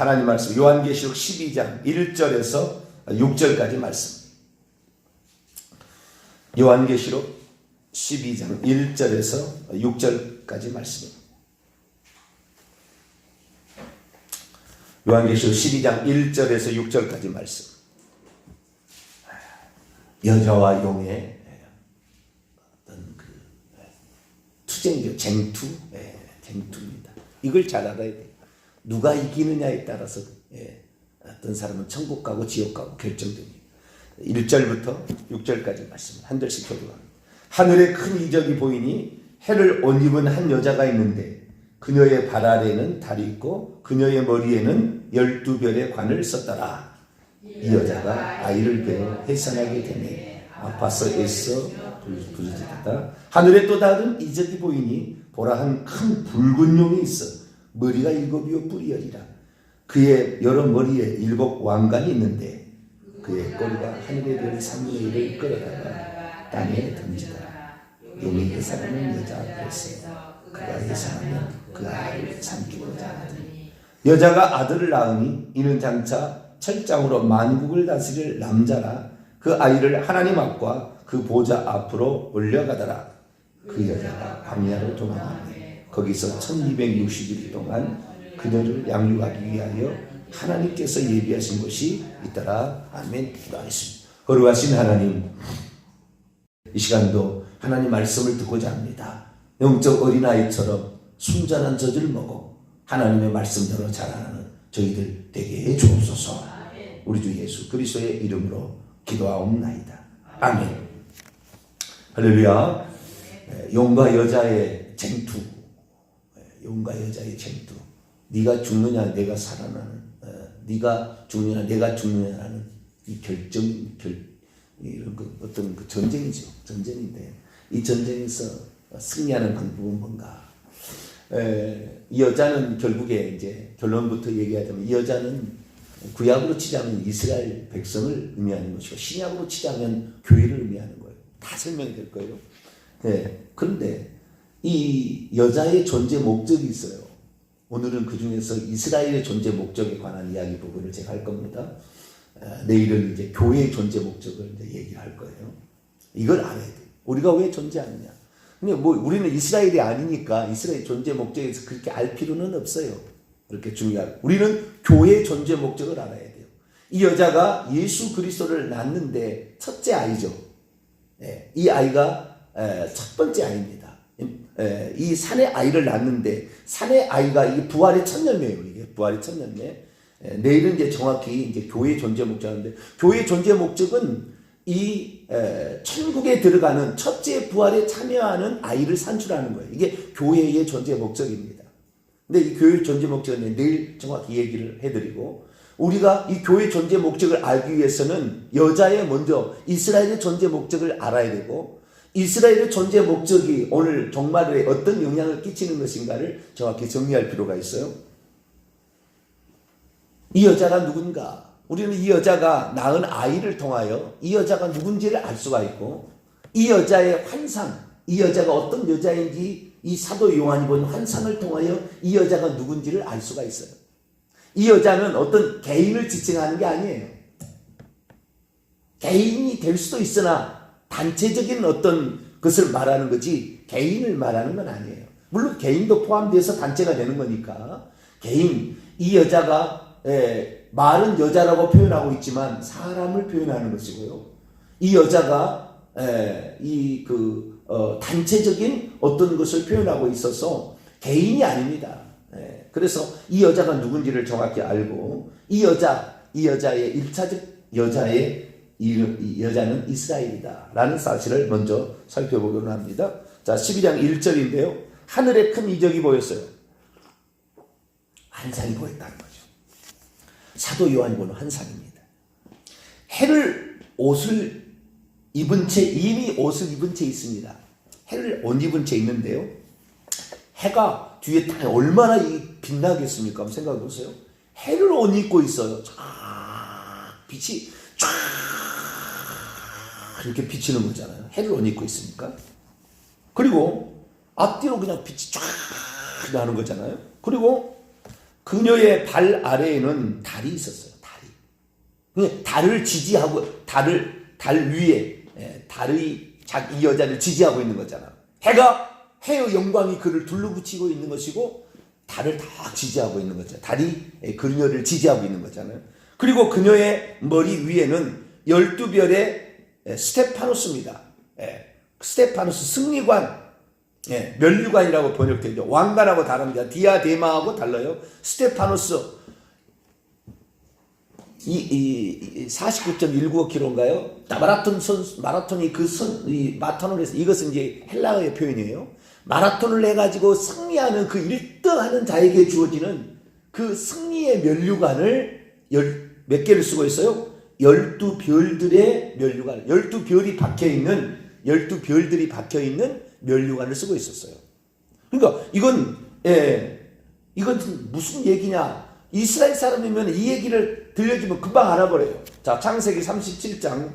하나님 말씀 요한계시록 12장 1절에서 6절까지 말씀. 요한계시록 12장 1절에서 6절까지 말씀. 요한계시록 12장 1절에서 6절까지 말씀. 여자와 용의 어떤 그 투쟁이죠. 쟁투입니다. 이걸 잘 알아야 돼요. 누가 이기느냐에 따라서 어떤 사람은 천국 가고 지옥 가고 결정됩니다. 1절부터 6절까지 말씀 한 절씩 교독합니다. 하늘에 큰 이적이 보이니 해를 옷 입은 한 여자가 있는데 그녀의 발 아래에는 달이 있고 그녀의 머리에는 12별의 관을 썼더라. 이 여자가 아이를 베어 해산하게 되매 아파서 애써 부르짖었다. 하늘에 또 다른 이적이 보이니 보라 한 큰 붉은 용이 있어 머리가 7이요 뿔이 10이라. 그의 여러 머리에 7 왕관이 있는데 그의 꼬리가 하늘의 별 3분의 1을 끌어다가 땅에 던지더라. 용이 해산하는 여자 앞에서 그가 해산하면 그 아이를 삼키고자 하더니 여자가 아들을 낳으니 이는 장차 철장으로 만국을 다스릴 남자라. 그 아이를 하나님 앞과 그 보좌 앞으로 올려가더라. 그 여자가 광야로 도망하매 거기서 1260일 동안 그녀를 양육하기 위하여 하나님께서 예비하신 곳이 있더라. 아멘. 기도하겠습니다. 거룩하신 하나님, 이 시간도 하나님 말씀을 듣고자 합니다. 영적 어린아이처럼 순전한 젖을 먹어 하나님의 말씀대로 자라나는 저희들 되게 해 주옵소서. 우리 주 예수 그리스도의 이름으로 기도하옵나이다. 아멘. 할렐루야. 용과 여자의 쟁투. 용과 여자의 쟁투. 네가 죽느냐 내가 살아나는, 네가 죽느냐 내가 죽느냐라는 이 이런 어떤 그 전쟁이죠. 전쟁인데 이 전쟁에서 승리하는 방법은 뭔가? 이 여자는 결국에 이제 결론부터 얘기하자면 이 여자는 구약으로 치자면 이스라엘 백성을 의미하는 것이고 신약으로 치자면 교회를 의미하는 거예요. 다 설명이 될 거예요. 그런데 이 여자의 존재 목적이 있어요. 오늘은 그 중에서 이스라엘의 존재 목적에 관한 이야기 부분을 제가 할 겁니다. 내일은 이제 교회의 존재 목적을 이제 얘기를 할 거예요. 이걸 알아야 돼요. 우리가 왜 존재하느냐? 근데 뭐 우리는 이스라엘이 아니니까 이스라엘 존재 목적에서 그렇게 알 필요는 없어요. 그렇게 중요하고 우리는 교회의 존재 목적을 알아야 돼요. 이 여자가 예수 그리스도를 낳는데 첫째 아이죠. 이 아이가 첫 번째 아이입니다. 이 산의 아이를 낳는데 산의 아이가 이 부활의 첫 열매예요. 이게 부활의 첫 열매. 내일은 이제 정확히 이제 교회의 존재 목적인데 교회의 존재 목적은 이 천국에 들어가는 첫째 부활에 참여하는 아이를 산출하는 거예요. 이게 교회의 존재 목적입니다. 근데 이 교회의 존재 목적은 내일 정확히 얘기를 해드리고 우리가 이 교회의 존재 목적을 알기 위해서는 여자의 먼저 이스라엘의 존재 목적을 알아야 되고 이스라엘의 존재 목적이 오늘 종말에 어떤 영향을 끼치는 것인가를 정확히 정리할 필요가 있어요. 이 여자가 누군가? 우리는 이 여자가 낳은 아이를 통하여 이 여자가 누군지를 알 수가 있고 이 여자의 환상, 이 여자가 어떤 여자인지 이 사도 요한이 본 환상을 통하여 이 여자가 누군지를 알 수가 있어요. 이 여자는 어떤 개인을 지칭하는 게 아니에요. 개인이 될 수도 있으나 단체적인 어떤 것을 말하는 거지 개인을 말하는 건 아니에요. 물론 개인도 포함돼서 단체가 되는 거니까 개인, 이 여자가 말은 여자라고 표현하고 있지만 사람을 표현하는 것이고요. 이 여자가 단체적인 어떤 것을 표현하고 있어서 개인이 아닙니다. 그래서 이 여자가 누군지를 정확히 알고 이 여자의 1차적 이 여자는 이스라엘이다 라는 사실을 먼저 살펴보기로 합니다. 자, 12장 1절인데요. 하늘에 큰 이적이 보였어요. 환상이 보였다는 거죠. 사도 요한이 보는 환상입니다. 해를 옷을 입은 채 이미 옷을 입은 채 있습니다. 해를 옷 입은 채 있는데요. 해가 뒤에 땅에 얼마나 빛나겠습니까? 한번 생각해 보세요. 해를 옷 입고 있어요. 쫙 빛이 쫙 이렇게 비치는 거잖아요. 해를 옷 입고 있으니까. 그리고 앞뒤로 그냥 빛이 쫙 나는 거잖아요. 그리고 그녀의 발 아래에는 달이 있었어요. 달이. 달을 지지하고 달 위에 달의 이 여자를 지지하고 있는 거잖아. 해의 영광이 그를 둘러붙이고 있는 것이고 달을 다 지지하고 있는 거잖아. 달이 그녀를 지지하고 있는 거잖아요. 그리고 그녀의 머리 위에는 12별의 스테파노스입니다. 스테파노스 승리관, 면류관이라고 번역되죠. 왕관하고 다릅니다. 디아데마하고 달라요. 스테파노스 49.195km인가요? 마라톤이 마라톤을 해서 이것은 이제 헬라어의 표현이에요. 마라톤을 해가지고 승리하는 그 1등하는 자에게 주어지는 그 승리의 면류관을 몇 개를 쓰고 있어요? 12별들의 면류관, 12별들이 박혀있는 면류관을 쓰고 있었어요. 그러니까 이건 무슨 얘기냐? 이스라엘 사람이면 이 얘기를 들려주면 금방 알아버려요. 자, 창세기 37장.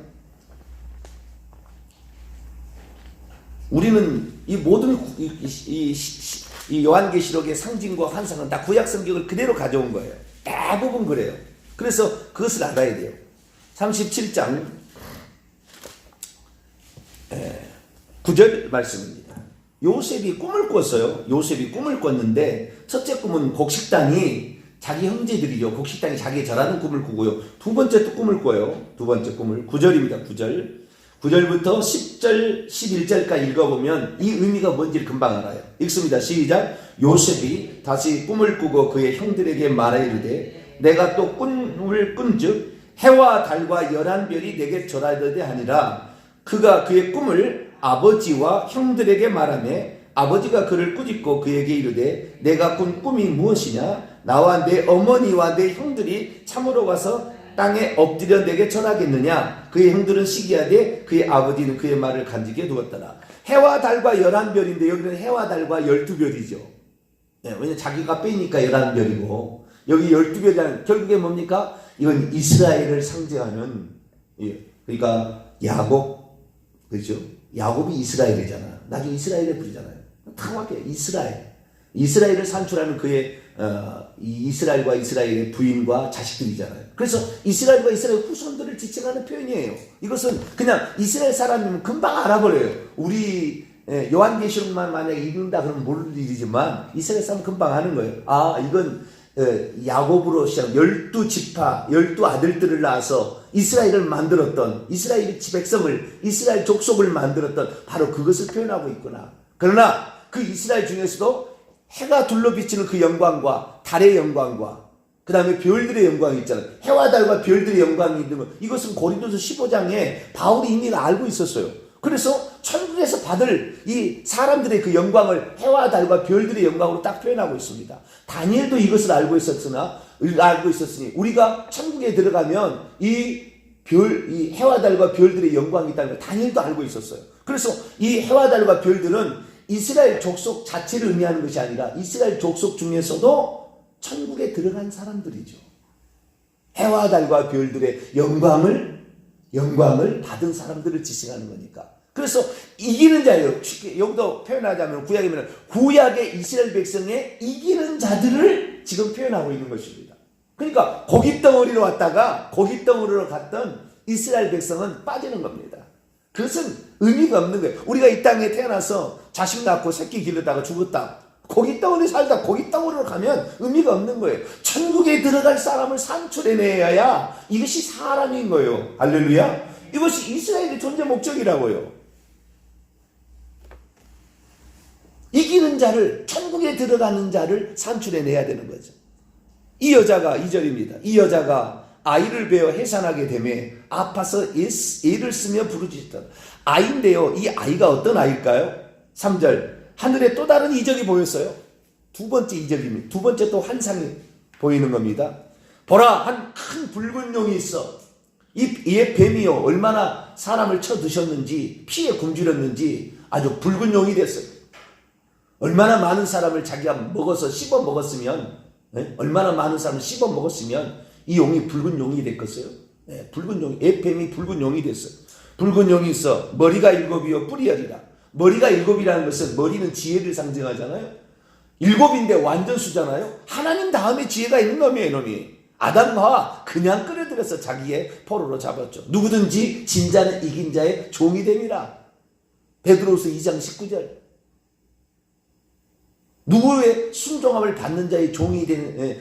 우리는 이 모든 이 요한계시록의 상징과 환상은 다 구약 성경을 그대로 가져온 거예요. 대부분 그래요. 그래서 그것을 알아야 돼요. 37장 9절 말씀입니다. 요셉이 꿈을 꿨어요. 요셉이 꿈을 꿨는데 첫째 꿈은 곡식당이 자기 형제들이죠. 곡식당이 자기의 절하는 꿈을 꾸고요. 두 번째 또 꿈을 꿔요. 두 번째 꿈을 9절입니다. 9절부터 10절 11절까지 읽어보면 이 의미가 뭔지를 금방 알아요. 읽습니다. 시작. 요셉이 다시 꿈을 꾸고 그의 형들에게 말하이르되 내가 또 꿈을 꾼즉 해와 달과 11별이 내게 절하려되 하니라. 그가 그의 꿈을 아버지와 형들에게 말하매 아버지가 그를 꾸짖고 그에게 이르되 내가 꾼 꿈이 무엇이냐? 나와 내 어머니와 내 형들이 참으로 가서 땅에 엎드려 내게 절하겠느냐? 그의 형들은 시기하되 그의 아버지는 그의 말을 간직해 두었더라. 해와 달과 11별인데 여기는 해와 달과 12별이죠. 왜냐면 자기가 빼니까 11별이고 여기 12별이라는 결국에 뭡니까? 이건 이스라엘을 상징하는, 그러니까 야곱, 그렇죠? 야곱이 이스라엘이잖아. 나중에 이스라엘에 부르잖아요. 정확해. 이스라엘을 산출하는 그의 이스라엘과 이스라엘의 부인과 자식들이잖아요. 그래서 이스라엘과 이스라엘 후손들을 지칭하는 표현이에요. 이것은 그냥 이스라엘 사람이면 금방 알아버려요. 우리 요한계시록만 만약에 읽는다 그러면 모를 일이지만 이스라엘 사람은 금방 아는 거예요. 아, 이건 야곱으로 시작 12지파 12아들들을 낳아서 이스라엘을 만들었던 이스라엘 백성을 이스라엘 족속을 만들었던 바로 그것을 표현하고 있구나. 그러나 그 이스라엘 중에서도 해가 둘러비치는 그 영광과 달의 영광과 그 다음에 별들의 영광이 있잖아요. 해와 달과 별들의 영광이 있는 것, 이것은 고린도서 15장에 바울이 이미 알고 있었어요. 그래서 천국에서 받을 이 사람들의 그 영광을 해와 달과 별들의 영광으로 딱 표현하고 있습니다. 다니엘도 이것을 알고 있었으니 우리가 천국에 들어가면 이 해와 달과 별들의 영광이 있다는 걸 다니엘도 알고 있었어요. 그래서 이 해와 달과 별들은 이스라엘 족속 자체를 의미하는 것이 아니라 이스라엘 족속 중에서도 천국에 들어간 사람들이죠. 해와 달과 별들의 영광을 받은 사람들을 지칭하는 거니까. 그래서 이기는 자예요. 여기도 표현하자면 구약의 이스라엘 백성의 이기는 자들을 지금 표현하고 있는 것입니다. 그러니까 고깃덩어리로 왔다가 고깃덩어리로 갔던 이스라엘 백성은 빠지는 겁니다. 그것은 의미가 없는 거예요. 우리가 이 땅에 태어나서 자식 낳고 새끼 기르다가 죽었다. 고깃덩어리 살다 고깃덩어리로 가면 의미가 없는 거예요. 천국에 들어갈 사람을 산출해내야 이것이 사람인 거예요. 할렐루야. 이것이 이스라엘의 존재 목적이라고요. 이기는 자를, 천국에 들어가는 자를 산출해내야 되는 거죠. 이 여자가 2절입니다. 이 여자가 아이를 베어 해산하게 되매 아파서 애를 쓰며 부르짖었다. 아이인데요. 이 아이가 어떤 아이일까요? 3절. 하늘에 또 다른 이적이 보였어요. 두 번째 이적입니다. 두 번째 또 환상이 보이는 겁니다. 보라, 한 큰 붉은 용이 있어. 이의 뱀이요, 얼마나 사람을 쳐 드셨는지, 피에 굶주렸는지 아주 붉은 용이 됐어요. 얼마나 많은 사람을 자기가 먹어서 씹어 먹었으면, 얼마나 많은 사람을 씹어 먹었으면 이 용이 붉은 용이 됐겠어요? 붉은 용, 뱀이 붉은 용이 됐어요. 붉은 용이 있어. 머리가 7이요 뿔이 10이라. 머리가 7이라는 것은 머리는 지혜를 상징하잖아요. 일곱인데 완전수잖아요. 하나님 다음에 지혜가 있는 놈이에요, 이놈이. 아담과 그냥 끌어들여서 자기의 포로로 잡았죠. 누구든지 진 자는 이긴 자의 종이 됨이라. 베드로후서 2장 19절. 누구의 순종함을 받는 자의 종이 되는,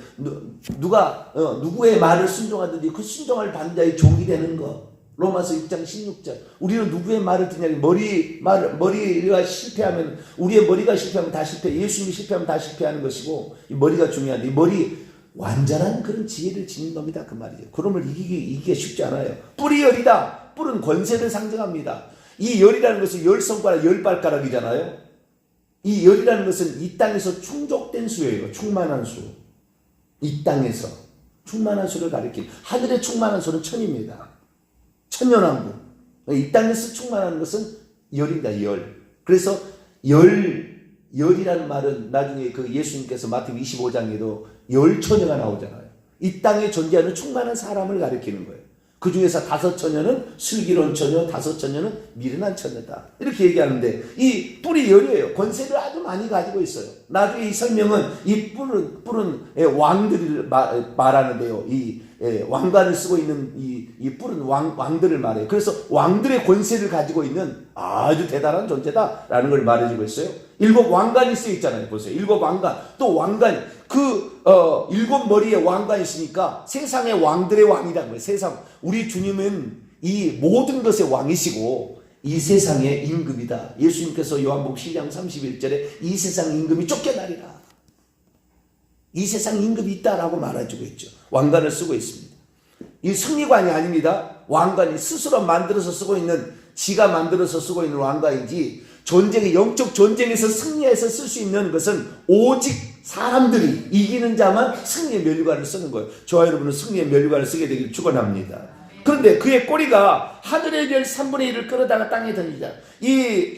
누가 누구의 말을 순종하든지 그 순종함을 받는 자의 종이 되는 것. 로마서 6장 16절. 우리는 누구의 말을 듣냐면 머리가 실패하면, 우리의 머리가 실패하면 다 실패, 예수님이 실패하면 다 실패하는 것이고, 이 머리가 중요한데, 이 머리 완전한 그런 지혜를 지닌 겁니다. 그 말이죠. 그놈을 이기기가 쉽지 않아요. 뿔이 열이다. 뿔은 권세를 상징합니다. 이 열이라는 것은 10손가락 10발가락이잖아요. 이 열이라는 것은 이 땅에서 충족된 수예요. 충만한 수. 이 땅에서 충만한 수를 가리킨, 하늘에 충만한 수는 천입니다. 천년왕국. 이 땅에서 충만한 것은 열입니다. 열. 그래서 열이라는 말은 나중에 그 예수님께서 마태복음 25장에도 열처녀가 나오잖아요. 이 땅에 존재하는 충만한 사람을 가리키는 거예요. 그 중에서 5처녀는 슬기로운 처녀, 5처녀는 미련한 처녀다. 이렇게 얘기하는데, 이 뿔이 열이에요. 권세를 아주 많이 가지고 있어요. 나중에 이 설명은 이 뿔은 왕들을 말하는데요. 이 왕관을 쓰고 있는 이 뿔은 왕들을 말해요. 그래서 왕들의 권세를 가지고 있는 아주 대단한 존재다라는 걸 말해주고 있어요. 7 왕관이 쓰여 있잖아요. 보세요. 7 왕관. 또 왕관, 7 머리에 왕관이 있으니까 세상의 왕들의 왕이라는 거예요. 세상. 우리 주님은 이 모든 것의 왕이시고 이 세상의 임금이다. 예수님께서 요한복음 10장 31절에 이 세상 임금이 쫓겨나리라. 이 세상 임금이 있다라고 말해주고 있죠. 왕관을 쓰고 있습니다. 이 승리관이 아닙니다. 왕관이 스스로 만들어서 쓰고 있는, 지가 만들어서 쓰고 있는 왕관이지, 영적 전쟁에서 승리해서 쓸 수 있는 것은 오직 사람들이, 이기는 자만 승리의 면류관을 쓰는 거예요. 저와 여러분은 승리의 면류관을 쓰게 되기를 축원합니다. 그런데 그의 꼬리가 하늘의 별 3분의 1을 끌어다가 땅에 던지자. 이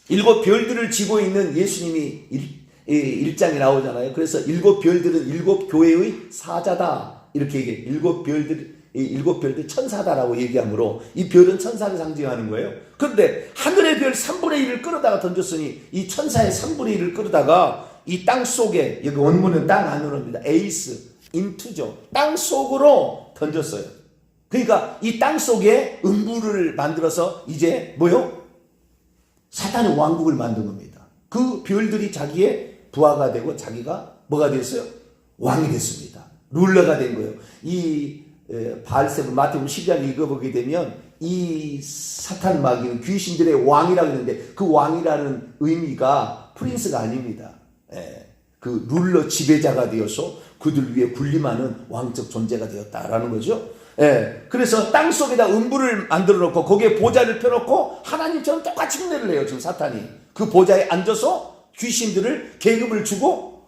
7 별들을 쥐고 있는 예수님이 1장에 나오잖아요. 그래서 7 별들은 7 교회의 사자다. 이렇게 얘기해요. 7 별들 천사다라고 얘기하므로 이 별은 천사를 상징하는 거예요. 그런데 하늘의 별 3분의 1을 끌어다가 던졌으니 이 천사의 3분의 1을 끌어다가 이 땅 속에, 여기 원문은 땅 안으로입니다. 에이스, 인투죠. 땅 속으로 던졌어요. 그러니까 이 땅 속에 음부를 만들어서 이제 뭐요? 사탄의 왕국을 만든 겁니다. 그 별들이 자기의 부하가 되고 자기가 뭐가 됐어요? 왕이 됐습니다. 룰러가 된 거예요. 이 바알세불, 마태복음 12장 읽어보게 되면 이 사탄 마귀는 귀신들의 왕이라고 했는데 그 왕이라는 의미가 프린스가 아닙니다. 그 룰러 지배자가 되어서 그들 위에 군림하는 왕적 존재가 되었다라는 거죠. 그래서 땅 속에다 음부를 만들어 놓고 거기에 보좌를 펴놓고 하나님처럼 똑같이 흉내를 내요. 지금 사탄이 그 보좌에 앉아서 귀신들을 계급을 주고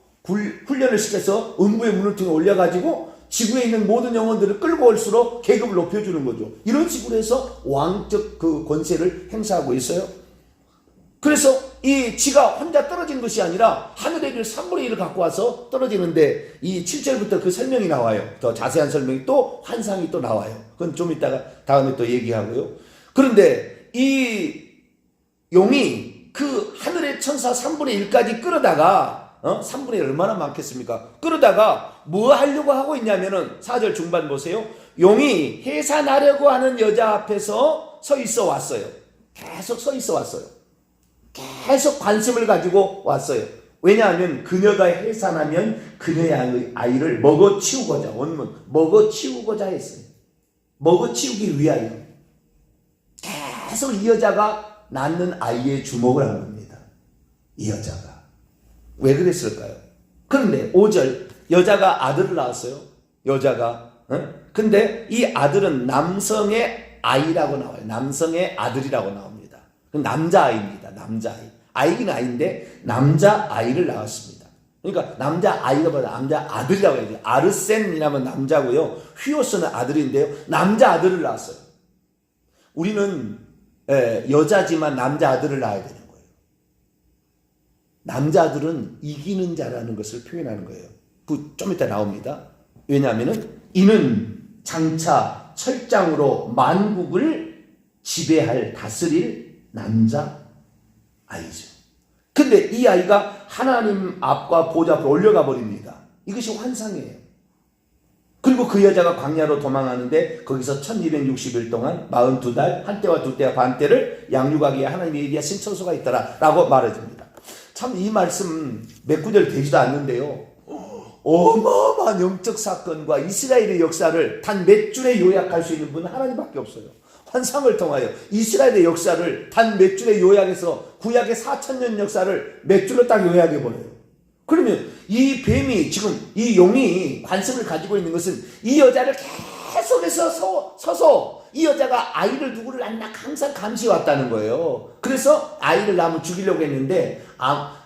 훈련을 시켜서 음부의 문을 통해 올려가지고 지구에 있는 모든 영혼들을 끌고 올수록 계급을 높여주는 거죠. 이런 식으로 해서 왕적 그 권세를 행사하고 있어요. 그래서 이 지가 혼자 떨어진 것이 아니라 하늘의 별 3분의 1을 갖고 와서 떨어지는데 이 7절부터 그 설명이 나와요. 더 자세한 설명이, 또 환상이 또 나와요. 그건 좀 이따가 다음에 또 얘기하고요. 그런데 이 용이 그 하늘의 천사 3분의 1까지 끌어다가 3분의 1 얼마나 많겠습니까? 끌어다가 뭐 하려고 하고 있냐면은 4절 중반 보세요. 용이 해산하려고 하는 여자 앞에서 서 있어 왔어요. 계속 서 있어 왔어요. 계속 관심을 가지고 왔어요. 왜냐하면 그녀가 해산하면 그녀의 아이를 먹어치우고자, 원문 먹어치우고자 했어요. 먹어치우기 위하여 계속 이 여자가 낳는 아이의 주목을 한 겁니다. 이 여자가 왜 그랬을까요? 그런데 5절, 여자가 아들을 낳았어요. 여자가. 근데 이 아들은 남성의 아이라고 나와요. 남성의 아들이라고 나옵니다. 남자아이입니다. 남자아이. 아이긴 아이인데 남자아이를 낳았습니다. 그러니까 남자아이가 보다 남자아들이라고 해야죠. 아르센이라면 남자고요. 휘오스는 아들인데요. 남자아들을 낳았어요. 우리는 여자지만 남자아들을 낳아야 되는 거예요. 남자들은 이기는 자라는 것을 표현하는 거예요. 그 좀 이따 나옵니다. 왜냐하면 이는 장차 철장으로 만국을 지배할, 다스릴 남자 아이죠. 근데 이 아이가 하나님 앞과 보좌 앞으로 올려가 버립니다. 이것이 환상이에요. 그리고 그 여자가 광야로 도망하는데 거기서 1260일 동안 42달 한때와 두때와 반때를 양육하기에 하나님이 예비하신 처소가 있더라 라고 말해줍니다. 참 이 말씀 몇 구절 되지도 않는데요, 어마어마한 영적 사건과 이스라엘의 역사를 단 몇 줄에 요약할 수 있는 분은 하나님밖에 없어요. 환상을 통하여 이스라엘의 역사를 단 몇 줄에 요약해서 구약의 4000년 역사를 몇 줄로 딱 요약해버려요. 그러면 이 뱀이, 지금 이 용이 관심을 가지고 있는 것은 이 여자를 계속해서 서서 이 여자가 아이를 누구를 낳나 항상 감시해왔다는 거예요. 그래서 아이를 낳으면 죽이려고 했는데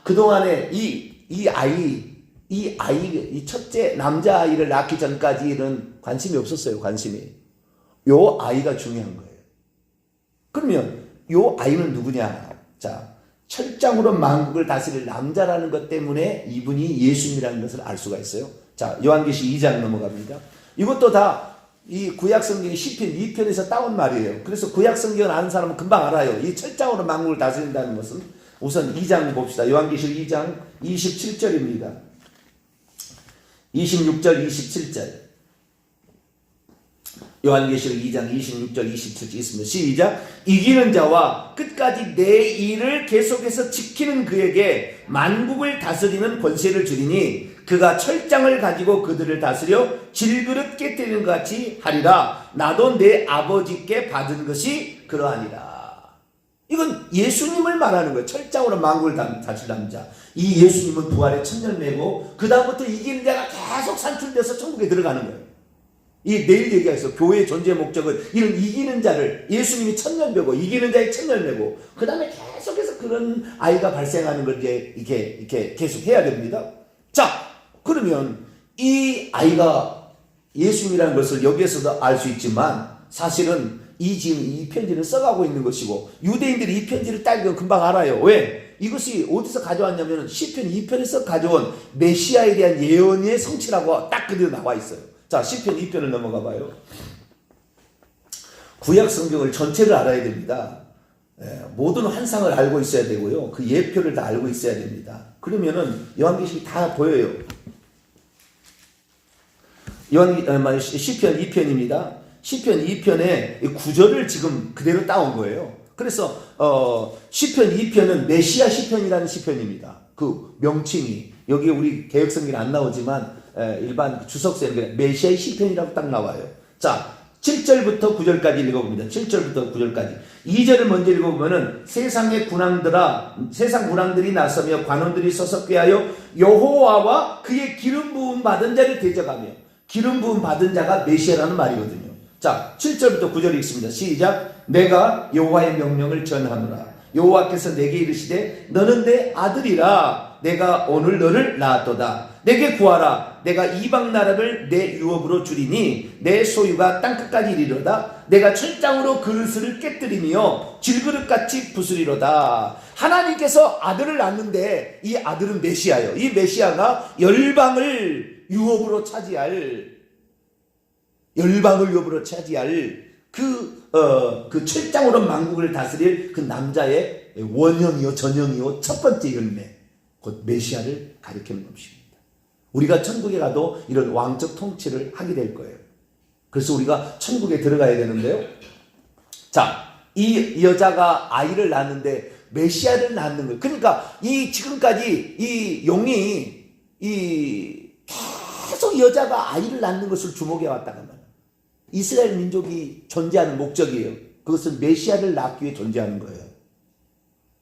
그동안에 이 첫째 남자아이를 낳기 전까지는 관심이 없었어요. 관심이. 요 아이가 중요한 거예요. 그러면 요 아이는 누구냐? 자, 철장으로 만국을 다스릴 남자라는 것 때문에 이분이 예수님이라는 것을 알 수가 있어요. 자, 요한계시 2장 넘어갑니다. 이것도 다 이 구약성경의 시편 2편에서 따온 말이에요. 그래서 구약성경을 아는 사람은 금방 알아요. 이 철장으로 만국을 다스린다는 것은. 우선 2장 봅시다. 요한계시 2장 27절입니다. 26절 27절. 요한계시록 2장 26절 27절 있습니다. 시작. 이기는 자와 끝까지 내 일을 계속해서 지키는 그에게 만국을 다스리는 권세를 주리니 그가 철장을 가지고 그들을 다스려 질그릇 깨뜨리는 것 같이 하리라. 나도 내 아버지께 받은 것이 그러하니라. 이건 예수님을 말하는 거예요. 철장으로 만국을 다스릴 남자. 이 예수님은 부활의 천년매고 그 다음부터 이기는 자가 계속 산출돼서 천국에 들어가는 거예요. 이 내일 얘기해서 교회의 존재 목적은 이런 이기는 자를, 예수님이 천년배고 이기는 자의 천년배고 그 다음에 계속해서 그런 아이가 발생하는 걸 이제 이렇게 계속 해야 됩니다. 자, 그러면 이 아이가 예수님이라는 것을 여기에서도 알 수 있지만 사실은 지금 이 편지를 써가고 있는 것이고 유대인들이 이 편지를 따기면 금방 알아요. 왜? 이것이 어디서 가져왔냐면 시편 2편에서 가져온 메시아에 대한 예언의 성취라고 딱 그대로 나와 있어요. 자, 시편 2편을 넘어가 봐요. 구약 성경을 전체를 알아야 됩니다. 모든 환상을 알고 있어야 되고요. 그 예표를 다 알고 있어야 됩니다. 그러면은 요한계시록이 다 보여요. 시편 2편입니다. 시편 2편의 구절을 지금 그대로 따온 거예요. 그래서 시편 2편은 메시아 시편이라는 시편입니다. 그 명칭이 여기 우리 개역성경에 안 나오지만 일반 주석서에 메시아의 시편이라고 딱 나와요. 자, 7절부터 9절까지 읽어봅니다. 7절부터 9절까지. 2절을 먼저 읽어보면은 세상 군왕들이 나서며 관원들이 서서 꾀하여 여호와와 그의 기름 부음 받은 자를 대적하며, 기름 부음 받은 자가 메시아라는 말이거든요. 자, 7절부터 9절 읽습니다. 시작. 내가 여호와의 명령을 전하노라. 여호와께서 내게 이르시되 너는 내 아들이라. 내가 오늘 너를 낳았도다. 내게 구하라. 내가 이방 나라를 내 유업으로 주리니 내 소유가 땅끝까지 이르리로다. 내가 철장으로 그릇을 깨뜨리며 질그릇같이 부수리로다. 하나님께서 아들을 낳는데 이 아들은 메시아예요. 이 메시아가 열방을 유업으로 차지할 그 철장으로 만국을 다스릴 그 남자의 원형이요 전형이요 첫 번째 열매, 곧 메시아를 가리키는 것입니다. 우리가 천국에 가도 이런 왕적 통치를 하게 될 거예요. 그래서 우리가 천국에 들어가야 되는데요. 자, 이 여자가 아이를 낳는데 메시아를 낳는 거예요. 그러니까 지금까지 이 용이 계속 여자가 아이를 낳는 것을 주목해 왔다가 말이에요. 이스라엘 민족이 존재하는 목적이에요. 그것은 메시아를 낳기 위해 존재하는 거예요.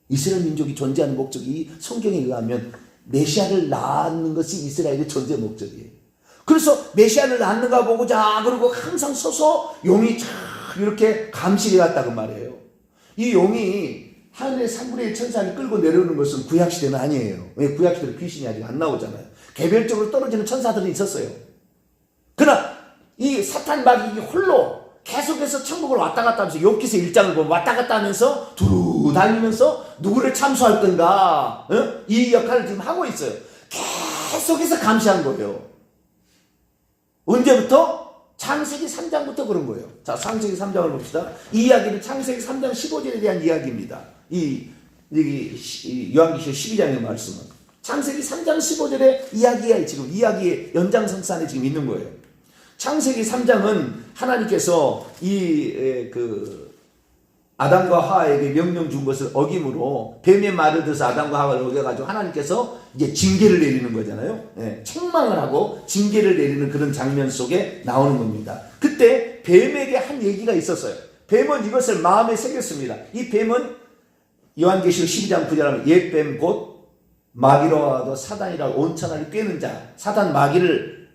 이스라엘 민족이 존재하는 목적이 성경에 의하면 메시아를 낳는 것이 이스라엘의 존재 목적이에요. 그래서 메시아를 낳는가 보고자 그러고 항상 서서 용이 쫙 이렇게 감시해 왔다고 말이에요. 이 용이 하늘의 3분의 1 천사를 끌고 내려오는 것은 구약시대는 아니에요. 왜? 구약시대는 귀신이 아직 안 나오잖아요. 개별적으로 떨어지는 천사들은 있었어요. 그러나 이 사탄 마귀가 홀로 계속해서 천국을 왔다 갔다 하면서 욥기서 1장을 보면 왔다 갔다 하면서 두루 다니면서 누구를 참수할 건가, 이 역할을 지금 하고 있어요. 계속해서 감시한 거예요. 언제부터? 창세기 3장부터 그런 거예요. 자, 창세기 3장을 봅시다. 이 이야기는 창세기 3장 15절에 대한 이야기입니다. 이 여기 요한계시록 12장의 말씀은 창세기 3장 15절의 이야기에 지금 이야기의 연장선상에 지금 있는 거예요. 창세기 3장은 하나님께서 아담과 하와에게 명령 준 것을 어김으로 뱀의 말을 들어서 아담과 하와를 어겨가지고 하나님께서 이제 징계를 내리는 거잖아요. 예, 책망을 하고 징계를 내리는 그런 장면 속에 나오는 겁니다. 그때 뱀에게 한 얘기가 있었어요. 뱀은 이것을 마음에 새겼습니다. 이 뱀은 요한계시록 12장 9절 하면 옛뱀 곧 마귀로와도 사단이라고 온천하를 꿰는 자, 사단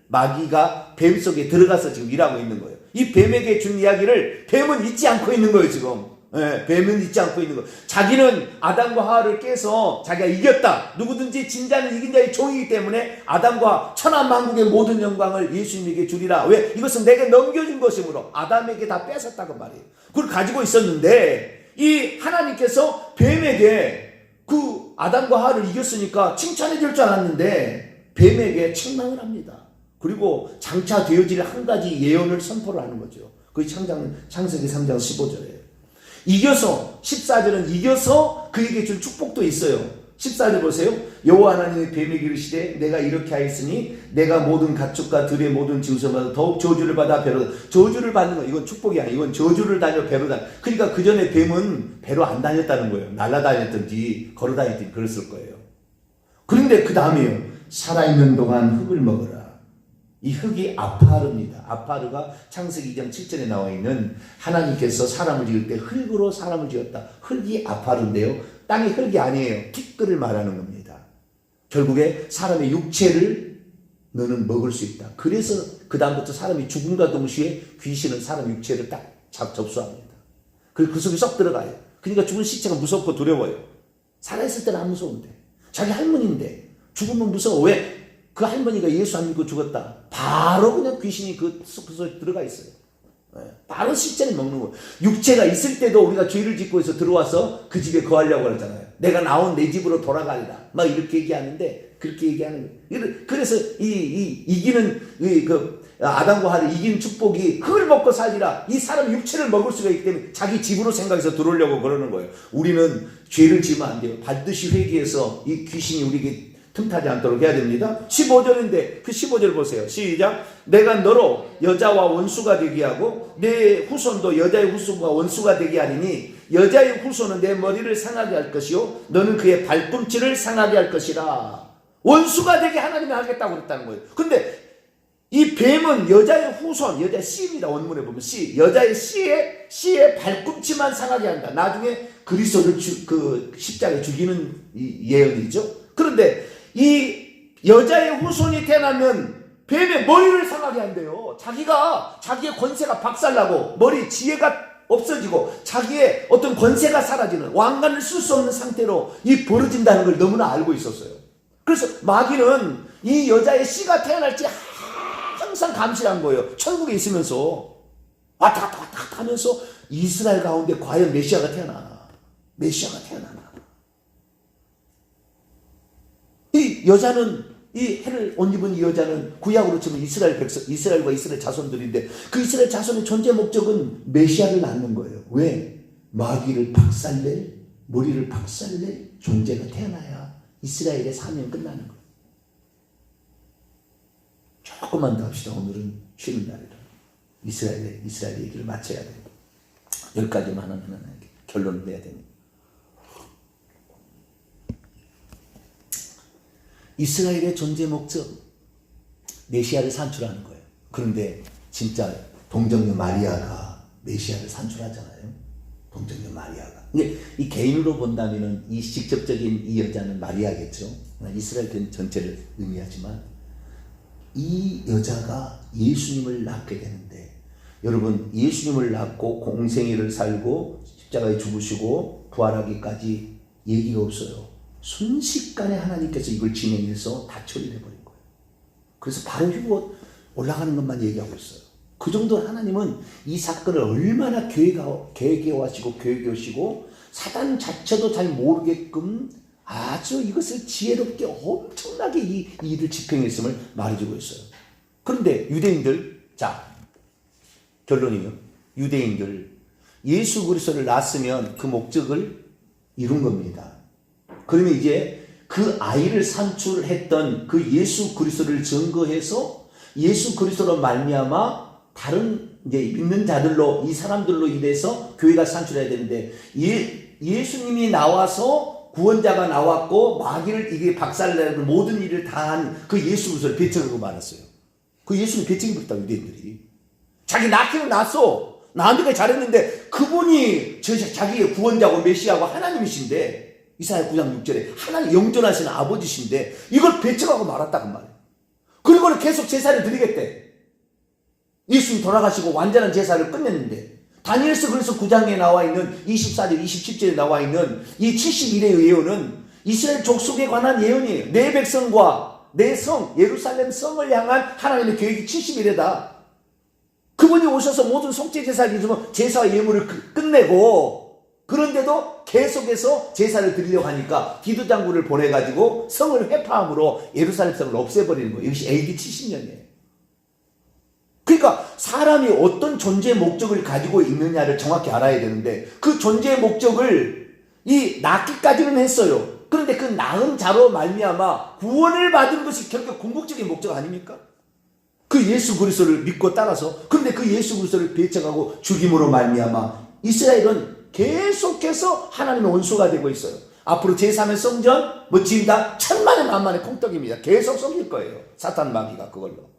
마귀가 뱀 속에 들어가서 지금 일하고 있는 거예요. 이 뱀에게 준 이야기를 뱀은 잊지 않고 있는 거예요, 지금. 예, 뱀은 잊지 않고 있는 거예요. 자기는 아담과 하와를 깨서 자기가 이겼다. 누구든지 진 자는 이긴 자의 종이기 때문에 아담과 천하만국의 모든 영광을 예수님에게 주리라. 왜? 이것은 내게 넘겨준 것이므로 아담에게 다 뺏었다고 말이에요. 그걸 가지고 있었는데 이 하나님께서 뱀에게 그 아담과 하와를 이겼으니까 칭찬해 줄 줄 알았는데 뱀에게 책망을 합니다. 그리고 장차 되어질 한 가지 예언을 선포를 하는 거죠. 그게 창세기 3장 15절이에요. 이겨서 14절은 이겨서 그에게 준 축복도 있어요. 14절 보세요. 여호와 하나님의 뱀에게 이르시되 내가 이렇게 하였으니 내가 모든 가축과 들의 모든 짐승마다 더욱 저주를 받아 배로 저주를 받는 거 이건 축복이 아니에요. 이건 저주를 다녀 배로 다녀. 그러니까 그 전에 뱀은 배로 안 다녔다는 거예요. 날아다녔든지 걸어다녔든지 그랬을 거예요. 그런데 그 다음에요. 살아있는 동안 흙을 먹어라. 이 흙이 아파르입니다. 아파르가 창세기 2장 7절에 나와 있는 하나님께서 사람을 지을 때 흙으로 사람을 지었다. 흙이 아파르인데요. 땅이 흙이 아니에요. 티끌을 말하는 겁니다. 결국에 사람의 육체를 너는 먹을 수 있다. 그래서 그 다음부터 사람이 죽음과 동시에 귀신은 사람 육체를 딱 접수합니다. 그리고 그 속에 쏙 들어가요. 그러니까 죽은 시체가 무섭고 두려워요. 살아있을 때는 안 무서운데. 자기 할머니인데 죽으면 무서워. 왜? 그 할머니가 예수 안 믿고 죽었다. 바로 그냥 귀신이 그 속에 들어가 있어요. 바로 시체를 먹는 거예요. 육체가 있을 때도 우리가 죄를 짓고 해서 들어와서 그 집에 거하려고 그러잖아요. 내가 나온 내 집으로 돌아가리라. 막 이렇게 얘기하는데 그렇게 얘기하는 거예요. 그래서 이기는 아담과 하와를 이긴 축복이 흙을 먹고 살리라. 이 사람 육체를 먹을 수가 있기 때문에 자기 집으로 생각해서 들어오려고 그러는 거예요. 우리는 죄를 지으면 안 돼요. 반드시 회개해서 이 귀신이 우리에게 틈타지 않도록 해야 됩니다. 15절인데 그 15절 보세요. 시작. 내가 너로 여자와 원수가 되게 하고 내 후손도 여자의 후손과 원수가 되게 하리니 여자의 후손은 내 머리를 상하게 할 것이요 너는 그의 발꿈치를 상하게 할 것이라. 원수가 되게 하나님이 하겠다고 그랬다는 거예요. 근데 이 뱀은 여자의 후손, 여자의 씨입니다. 원문에 보면 씨, 여자의 씨의 발꿈치만 상하게 한다. 나중에 그리스도를 십자가에 죽이는 예언이죠. 그런데 이 여자의 후손이 태어나면 뱀의 머리를 상하게 한대요. 자기의 권세가 박살나고 머리 지혜가 없어지고 자기의 어떤 권세가 사라지는 왕관을 쓸 수 없는 상태로 이 벌어진다는 걸 너무나 알고 있었어요. 그래서 마귀는 이 여자의 씨가 태어날지 항상 감시한 거예요. 천국에 있으면서 왔다 갔다 하면서 이스라엘 가운데 과연 메시아가 태어나나. 이 여자는 이 해를 옷 입은 이 여자는 구약으로 치면 이스라엘과 이스라엘 자손들인데 그 이스라엘 자손의 존재 목적은 메시아를 낳는 거예요. 왜? 마귀를 박살낼 머리를 박살낼 존재가 태어나야 이스라엘의 사명이 끝나는 거예요. 조금만 더 합시다. 오늘은 쉬는 날이라 이스라엘 얘기를 마쳐야 돼요. 여기까지만 하면 결론을 내야 됩니다. 이스라엘의 존재 목적 메시아를 산출하는 거예요. 그런데 진짜 동정녀 마리아가 메시아를 산출하잖아요. 동정녀 마리아가. 근데 이 개인으로 본다면은 이 직접적인 이 여자는 마리아겠죠. 이스라엘 전체를 의미하지만 이 여자가 예수님을 낳게 되는데 여러분 예수님을 낳고 공생애를 살고 십자가에 죽으시고 부활하기까지 얘기가 없어요. 순식간에 하나님께서 이걸 진행해서 다 처리해버린 거예요. 그래서 바로 휴고 올라가는 것만 얘기하고 있어요. 그 정도로 하나님은 이 사건을 얼마나 계획해오시고 계획해오시고 사단 자체도 잘 모르게끔 아주 이것을 지혜롭게 엄청나게 이 일을 집행했음을 말해주고 있어요. 그런데 유대인들, 자 결론이요. 유대인들 예수 그리스도를 낳았으면 그 목적을 이룬 겁니다. 그러면 이제 그 아이를 산출했던 그 예수 그리스도를 증거해서 예수 그리스도로 말미암아 다른 이제 믿는 자들로 이 사람들로 인해서 교회가 산출해야 되는데 예수님이 나와서 구원자가 나왔고 마귀를 이게 박살내고 모든 일을 다 한 그 예수 그리스도를 배척하고 말았어요. 그 예수님 배척이 붙다 유대인들이. 자기 낳기는 낳았어. 나한테 잘했는데 그분이 자기의 구원자고 메시아고 하나님이신데 이사야 9장 6절에 하나님 영존하시는 아버지신데 이걸 배척하고 말았다 그 말이에요. 그리고는 계속 제사를 드리겠대. 예수님 돌아가시고 완전한 제사를 끝냈는데 다니엘서 그래서 9장에 나와 있는 24절 27절에 나와 있는 이 71의 예언은 이스라엘 족속에 관한 예언이에요. 내 백성과 내 성 예루살렘 성을 향한 하나님의 계획이 71회다. 그분이 오셔서 모든 속죄 제사를 이루면 제사와 예물을 끝내고 그런데도 계속해서 제사를 드리려고 하니까 디도 장군을 보내가지고 성을 회파함으로 예루살렘 성을 없애버리는 거예요. 이것이 AD 70년이에요. 그러니까 사람이 어떤 존재의 목적을 가지고 있느냐를 정확히 알아야 되는데 그 존재의 목적을 이 낳기까지는 했어요. 그런데 그 낳은 자로 말미암아 구원을 받은 것이 결국 궁극적인 목적 아닙니까? 그 예수 그리스도를 믿고 따라서 그런데 그 예수 그리스도를 배척하고 죽임으로 말미암아 이스라엘은 계속해서 하나님의 원수가 되고 있어요. 앞으로 제3의 성전 지금 다 천만의 만만의 콩떡입니다. 계속 썩일 거예요. 사탄 마귀가 그걸로.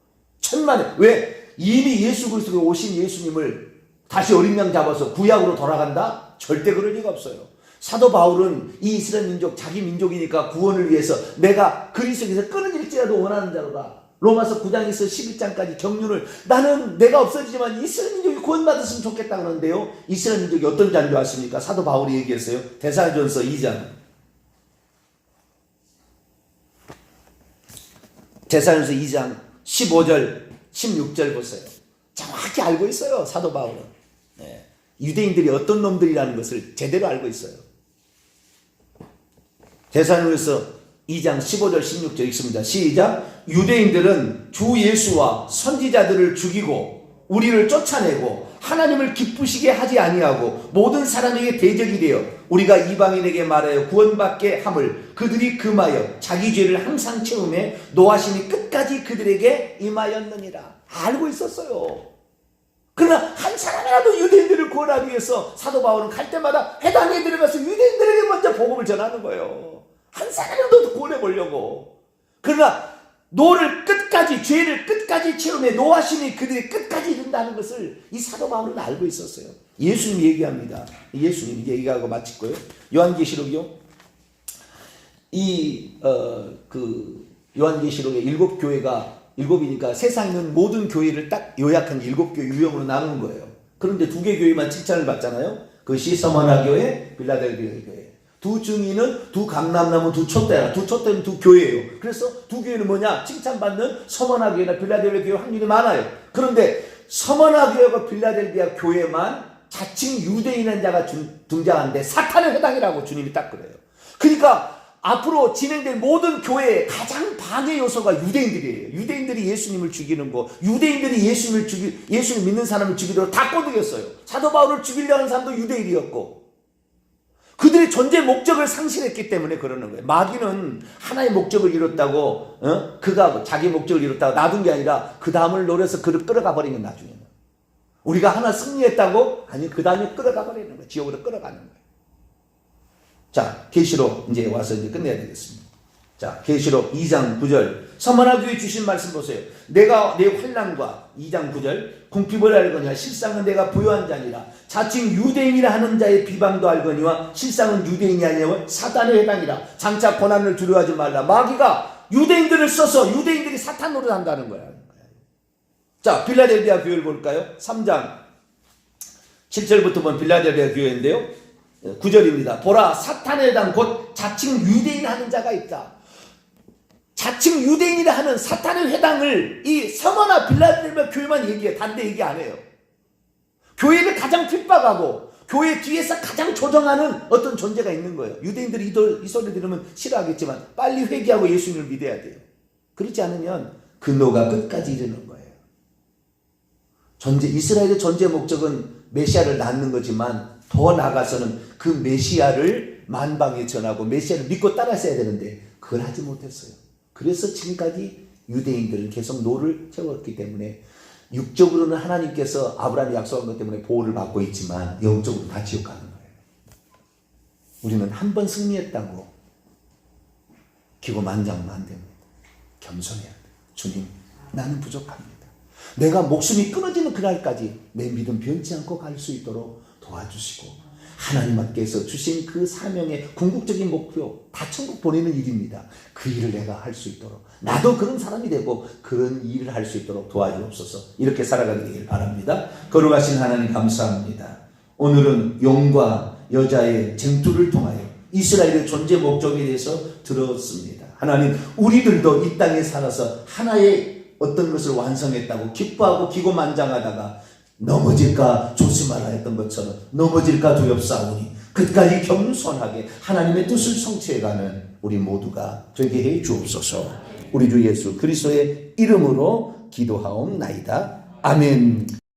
천만의. 왜? 이미 예수 그리스도가 오신 예수님을 다시 어린 양 잡아서 구약으로 돌아간다? 절대 그럴 리가 없어요. 사도 바울은 이 이스라엘 민족 자기 민족이니까 구원을 위해서 내가 그리스도에서 끊어질지라도 원하는 자로다. 로마서 9장에서 11장까지 경륜을 나는 내가 없어지지만 이스라엘 민족이 구원받았으면 좋겠다 그러는데요. 이스라엘 민족이 어떤 자인 줄 아십니까? 사도 바울이 얘기했어요. 데살로니가전서 2장. 데살로니가전서 2장 15절 16절 보세요. 정확히 알고 있어요. 사도 바울은. 네. 유대인들이 어떤 놈들이라는 것을 제대로 알고 있어요. 데살로니가전서 2장 15절 16절 읽습니다. 시작. 유대인들은 주 예수와 선지자들을 죽이고 우리를 쫓아내고 하나님을 기쁘시게 하지 아니하고 모든 사람에게 대적이 되어 우리가 이방인에게 말하여 구원받게 함을 그들이 금하여 자기 죄를 항상 채우매 노하심이 끝까지 그들에게 임하였느니라. 알고 있었어요. 그러나 한 사람이라도 유대인들을 구원하기 위해서 사도 바울은 갈 때마다 회당에 들어가서 유대인들에게 먼저 복음을 전하는 거예요. 한 사람이라도 구원해 보려고. 그러나 노를 끝까지 죄를 끝까지 채우며 노하심이 그들이 끝까지 이른다는 것을 이 사도 바울은 알고 있었어요. 예수님 얘기합니다. 예수님 얘기하고 마치고요. 요한계시록이요. 요한계시록의 7교회가 7이니까 세상에 있는 모든 교회를 딱 요약한 7교회 유형으로 나누는 거예요. 그런데 2개 교회만 칭찬을 받잖아요. 그것이 서머나 교회, 빌라델비아 교회. 두 증인은 두 감람나무 두 촛대라. 두 촛대는 두 교회예요. 그래서 두 교회는 뭐냐? 칭찬받는 서머나 교회나 빌라델비아 교회 확률이 많아요. 그런데 서머나 교회와 빌라델비아 교회만 자칭 유대인한 자가 등장하는데 사탄의 회당이라고 주님이 딱 그래요. 그러니까 앞으로 진행될 모든 교회의 가장 방해 요소가 유대인들이에요. 유대인들이 예수님을 죽이는 거, 유대인들이 예수님 믿는 사람을 죽이도록 다 꼬드겼어요. 사도 바울을 죽이려는 사람도 유대인이었고 그들의 존재 목적을 상실했기 때문에 그러는 거예요. 마귀는 하나의 목적을 이뤘다고 그가 자기 목적을 이뤘다고 놔둔 게 아니라 그 다음을 노려서 그를 끌어가 버리는 거예요. 나중에는 우리가 하나 승리했다고 아니 그 다음에 끌어가 버리는 거예요. 지옥으로 끌어가는 거예요. 자, 계시록 이제 와서 이제 끝내야 되겠습니다. 자, 계시록 2장 9절 서머나 교회 주신 말씀 보세요. 내가 내 환난과 2장 9절 궁핍을 알거니와 실상은 내가 부요한 자니라. 자칭 유대인이라 하는 자의 비방도 알거니와 실상은 유대인이 아니라 사단의 해당이라. 장차 고난을 두려워하지 말라. 마귀가 유대인들을 써서 유대인들이 사탄 노릇한다는 거야. 자, 빌라델비아 교회를 볼까요? 3장 7절부터 보면 빌라델비아 교회인데요. 9절입니다. 보라 사탄의 해당 곧 자칭 유대인 하는 자가 있다. 자칭 유대인이라 하는 사탄의 회당을 이 서머나 빌라델비아 교회만 얘기해. 다른 데 얘기 안 해요. 교회를 가장 핍박하고 교회 뒤에서 가장 조정하는 어떤 존재가 있는 거예요. 유대인들이 이 소리 들으면 싫어하겠지만 빨리 회개하고 예수님을 믿어야 돼요. 그렇지 않으면 그 노가 끝까지 이르는 거예요. 이스라엘의 존재 목적은 메시아를 낳는 거지만 더 나아가서는 그 메시아를 만방에 전하고 메시아를 믿고 따랐어야 되는데 그걸 하지 못했어요. 그래서 지금까지 유대인들은 계속 노를 채웠기 때문에 육적으로는 하나님께서 아브라함이 약속한 것 때문에 보호를 받고 있지만 영적으로 다 지옥 가는 거예요. 우리는 한 번 승리했다고 기고만장하면 안 됩니다. 겸손해야 돼요. 주님, 나는 부족합니다. 내가 목숨이 끊어지는 그날까지 내 믿음 변치 않고 갈 수 있도록 도와주시고 하나님께서 주신 그 사명의 궁극적인 목표 다 천국 보내는 일입니다. 그 일을 내가 할 수 있도록 나도 그런 사람이 되고 그런 일을 할 수 있도록 도와주옵소서. 이렇게 살아가게 되길 바랍니다. 거룩하신 하나님 감사합니다. 오늘은 용과 여자의 쟁투를 통하여 이스라엘의 존재 목적에 대해서 들었습니다. 하나님, 우리들도 이 땅에 살아서 하나의 어떤 것을 완성했다고 기뻐하고 기고만장하다가 넘어질까 조심하라 했던 것처럼 넘어질까 두렵사오니 끝까지 겸손하게 하나님의 뜻을 성취해가는 우리 모두가 되게 해 주옵소서. 우리 주 예수 그리스도의 이름으로 기도하옵나이다. 아멘.